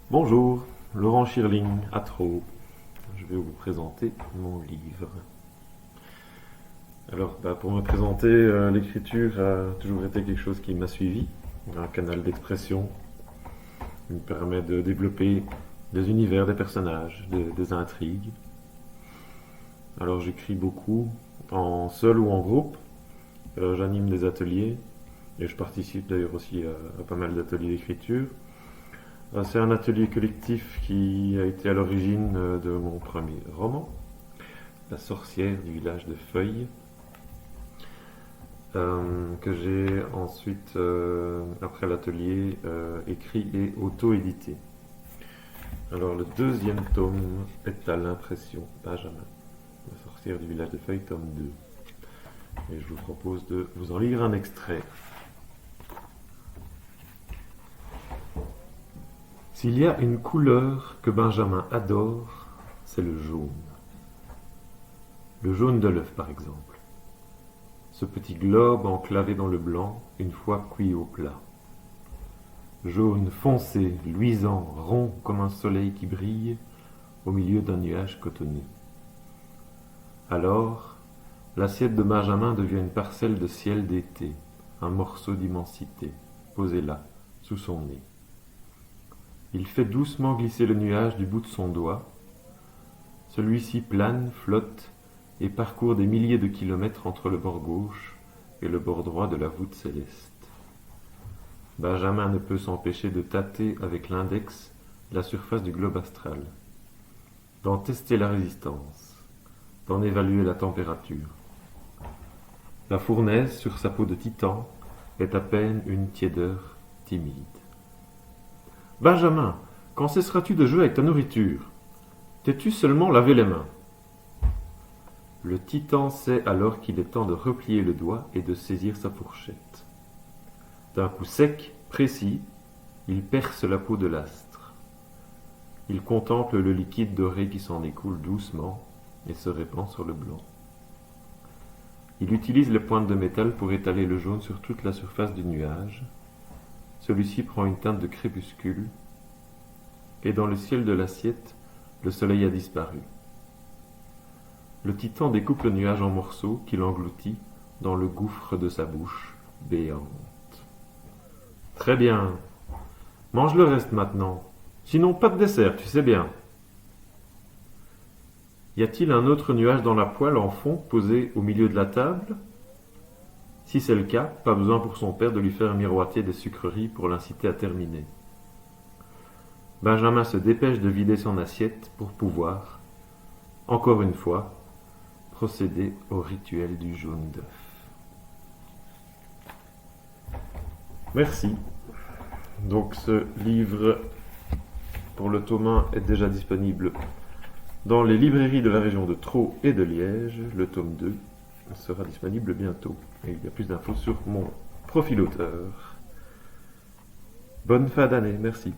Bonjour, Laurent Schirling, Atro. Je vais vous présenter mon livre. Alors, pour me présenter, l'écriture a toujours été quelque chose qui m'a suivi, un canal d'expression qui me permet de développer des univers, des personnages, des intrigues. Alors, j'écris beaucoup, en seul ou en groupe. J'anime des ateliers et je participe d'ailleurs aussi à pas mal d'ateliers d'écriture. C'est un atelier collectif qui a été à l'origine de mon premier roman, La sorcière du village de Feuilles, que j'ai ensuite, après l'atelier, écrit et auto-édité. Alors le deuxième tome est à l'impression Benjamin, La sorcière du village de Feuilles, tome 2. Et je vous propose de vous en lire un extrait. S'il y a une couleur que Benjamin adore, c'est le jaune. Le jaune de l'œuf, par exemple. Ce petit globe enclavé dans le blanc, une fois cuit au plat. Jaune foncé, luisant, rond comme un soleil qui brille au milieu d'un nuage cotonné. Alors, l'assiette de Benjamin devient une parcelle de ciel d'été, un morceau d'immensité, posé là, sous son nez. Il fait doucement glisser le nuage du bout de son doigt. Celui-ci plane, flotte et parcourt des milliers de kilomètres entre le bord gauche et le bord droit de la voûte céleste. Benjamin ne peut s'empêcher de tâter avec l'index la surface du globe astral, d'en tester la résistance, d'en évaluer la température. La fournaise sur sa peau de titan est à peine une tiédeur timide. Benjamin, quand cesseras-tu de jouer avec ta nourriture? T'es-tu seulement lavé les mains? Le titan sait alors qu'il est temps de replier le doigt et de saisir sa fourchette. D'un coup sec, précis, il perce la peau de l'astre. Il contemple le liquide doré qui s'en écoule doucement et se répand sur le blanc. Il utilise les pointes de métal pour étaler le jaune sur toute la surface du nuage. Celui-ci prend une teinte de crépuscule, et dans le ciel de l'assiette, le soleil a disparu. Le titan découpe le nuage en morceaux qu'il engloutit dans le gouffre de sa bouche béante. Très bien. Mange le reste maintenant. Sinon, pas de dessert, tu sais bien. Y a-t-il un autre nuage dans la poêle en fond posé au milieu de la table? Si c'est le cas, pas besoin pour son père de lui faire miroiter des sucreries pour l'inciter à terminer. Benjamin se dépêche de vider son assiette pour pouvoir, encore une fois, procéder au rituel du jaune d'œuf. Merci. Donc ce livre pour le tome 1 est déjà disponible dans les librairies de la région de Traux et de Liège. Le tome 2 sera disponible bientôt. Et il y a plus d'infos sur mon profil auteur. Bonne fin d'année, merci.